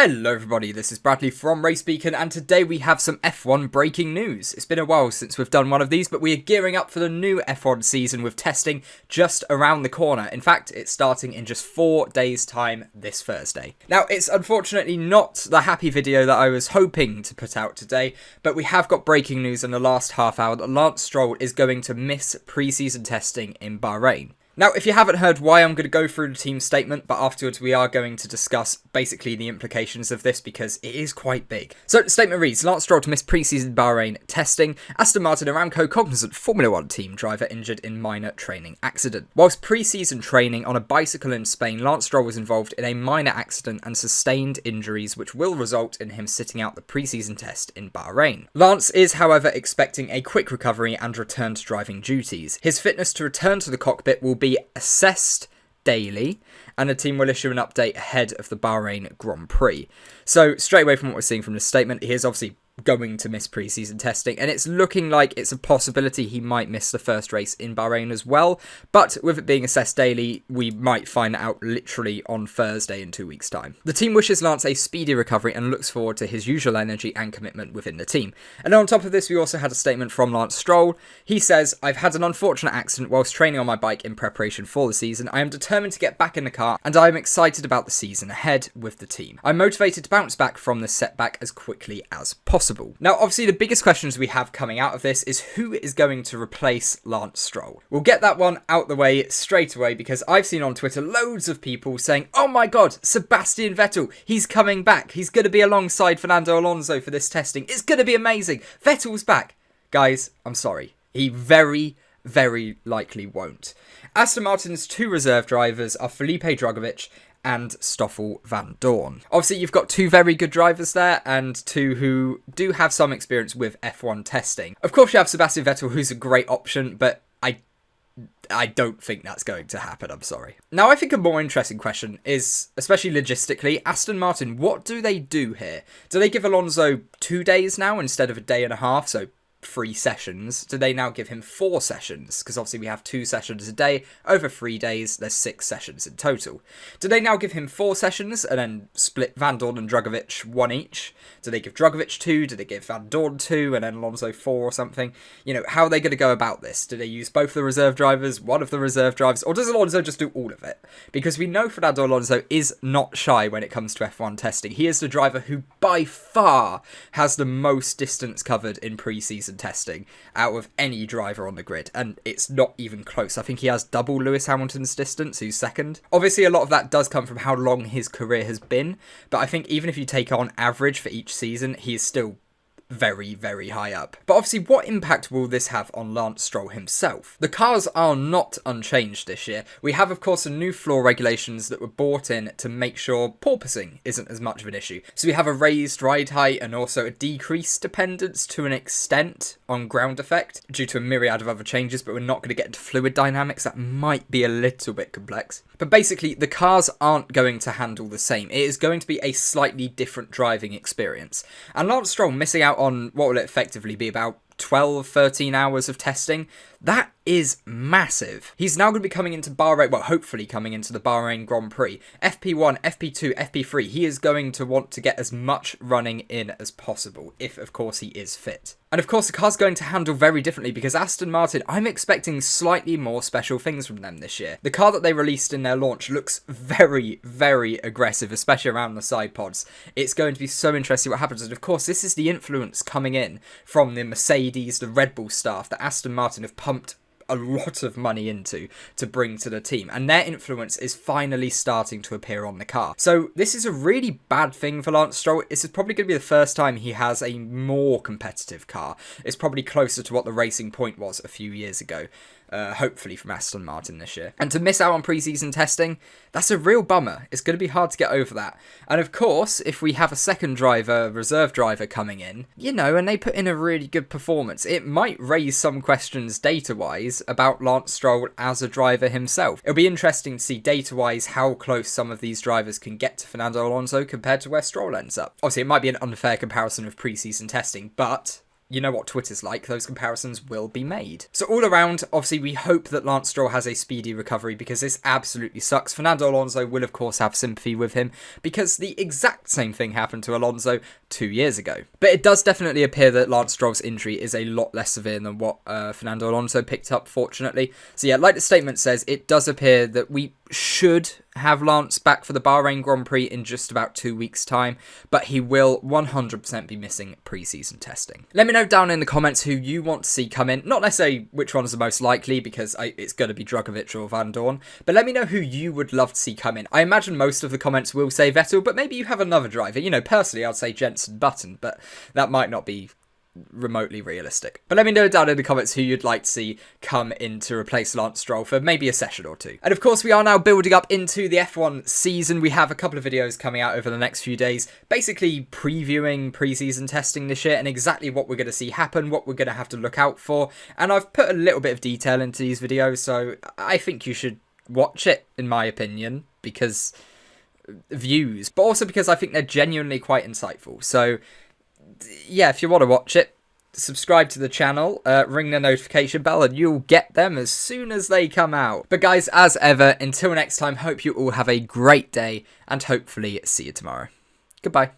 Hello everybody, this is Bradley from RaceBeacon, and today we have some F1 breaking news. It's been a while since we've done one of these, but we are gearing up for the new F1 season with testing just around the corner. In fact, it's starting in just 4 days' time this Thursday. Now, it's unfortunately not the happy video that I was hoping to put out today, but we have got breaking news in the last half hour that Lance Stroll is going to miss pre-season testing in Bahrain. Now, if you haven't heard why, I'm going to go through the team statement, but afterwards we are going to discuss basically the implications of this because it is quite big. So, the statement reads, Lance Stroll to miss pre-season Bahrain testing. Aston Martin Aramco cognizant Formula 1 team driver injured in minor training accident. Whilst pre-season training on a bicycle in Spain, Lance Stroll was involved in a minor accident and sustained injuries which will result in him sitting out the pre-season test in Bahrain. Lance is, however, expecting a quick recovery and return to driving duties. His fitness to return to the cockpit will be assessed daily, and the team will issue an update ahead of the Bahrain Grand Prix. So straight away from what we're seeing from this statement, he is obviously going to miss pre-season testing, and it's looking like it's a possibility he might miss the first race in Bahrain as well, but with it being assessed daily, we might find out literally on Thursday in 2 weeks' time. The team wishes Lance a speedy recovery and looks forward to his usual energy and commitment within the team. And on top of this, we also had a statement from Lance Stroll. He says, I've had an unfortunate accident whilst training on my bike in preparation for the season. I am determined to get back in the car, and I am excited about the season ahead with the team. I'm motivated to bounce back from this setback as quickly as possible. Now, obviously, the biggest questions we have coming out of this is who is going to replace Lance Stroll. We'll get that one out the way straight away because I've seen on Twitter loads of people saying, oh my god, Sebastian Vettel, he's coming back. He's going to be alongside Fernando Alonso for this testing. It's going to be amazing. Vettel's back. Guys, I'm sorry. He very likely won't. Aston Martin's 2 reserve drivers are Felipe Drugovich and Stoffel Vandoorne. Obviously, you've got 2 very good drivers there, and 2 who do have some experience with F1 testing. Of course, you have Sebastian Vettel, who's a great option, but I don't think that's going to happen, I'm sorry. Now, I think a more interesting question is, especially logistically, Aston Martin, what do they do here? Do they give Alonso 2 days now instead of a day and a half, so 3 sessions? Do they now give him 4 sessions? Because obviously we have 2 sessions a day. Over 3 days, there's 6 sessions in total. Do they now give him 4 sessions and then split Vandoorne and Drugovich 1 each? Do they give Drugovich 2? Do they give Vandoorne 2 and then Alonso 4 or something? You know, how are they going to go about this? Do they use both the reserve drivers, one of the reserve drivers, or does Alonso just do all of it? Because we know Fernando Alonso is not shy when it comes to F1 testing. He is the driver who by far has the most distance covered in pre-season testing out of any driver on the grid, and it's not even close. I think he has double Lewis Hamilton's distance, who's second. Obviously, a lot of that does come from how long his career has been, but I think even if you take on average for each season, he is still very high up. But obviously, what impact will this have on Lance Stroll himself? The cars are not unchanged this year. We have, of course, some new floor regulations that were brought in to make sure porpoising isn't as much of an issue. So we have a raised ride height and also a decreased dependence to an extent on ground effect due to a myriad of other changes, but we're not going to get into fluid dynamics. That might be a little bit complex. But basically, the cars aren't going to handle the same. It is going to be a slightly different driving experience. And Lance Stroll missing out on what will effectively be about 12-13 hours of testing, that is massive. He's now going to be coming into Bahrain, well, hopefully coming into the Bahrain Grand Prix. FP1, FP2, FP3, he is going to want to get as much running in as possible, if, of course, he is fit. And, of course, the car's going to handle very differently because Aston Martin, I'm expecting slightly more special things from them this year. The car that they released in their launch looks very aggressive, especially around the side pods. It's going to be so interesting what happens. And, of course, this is the influence coming in from the Mercedes, the Red Bull staff that Aston Martin have pumped a lot of money into to bring to the team, and their influence is finally starting to appear on the car. So this is a really bad thing for Lance Stroll. This is probably going to be the first time he has a more competitive car. It's probably closer to what the Racing Point was a few years ago. Hopefully from Aston Martin this year. And to miss out on pre-season testing, that's a real bummer. It's going to be hard to get over that. And of course, if we have a second driver, reserve driver coming in, you know, and they put in a really good performance, it might raise some questions data-wise about Lance Stroll as a driver himself. It'll be interesting to see data-wise how close some of these drivers can get to Fernando Alonso compared to where Stroll ends up. Obviously, it might be an unfair comparison of pre-season testing, but you know what Twitter's like, those comparisons will be made. So all around, obviously, we hope that Lance Stroll has a speedy recovery because this absolutely sucks. Fernando Alonso will, of course, have sympathy with him because the exact same thing happened to Alonso 2 years ago. But it does definitely appear that Lance Stroll's injury is a lot less severe than what Fernando Alonso picked up, fortunately. So yeah, like the statement says, it does appear that we should have Lance back for the Bahrain Grand Prix in just about 2 weeks' time, but he will 100% be missing pre-season testing. Let me know down in the comments who you want to see come in. Not necessarily which one is the most likely, because it's going to be Drugovich or Vandoorne, but let me know who you would love to see come in. I imagine most of the comments will say Vettel, but maybe you have another driver. You know, personally, I'd say Jenson Button, but that might not be remotely realistic. But let me know down in the comments who you'd like to see come in to replace Lance Stroll for maybe a session or two. And of course, we are now building up into the F1 season. We have a couple of videos coming out over the next few days, basically previewing pre-season testing this year and exactly what we're going to see happen, what we're going to have to look out for. And I've put a little bit of detail into these videos, so I think you should watch it, in my opinion, because views, but also because I think they're genuinely quite insightful. So yeah, if you want to watch it, subscribe to the channel, ring the notification bell, and you'll get them as soon as they come out. But guys, as ever, until next time, hope you all have a great day, and hopefully see you tomorrow. Goodbye.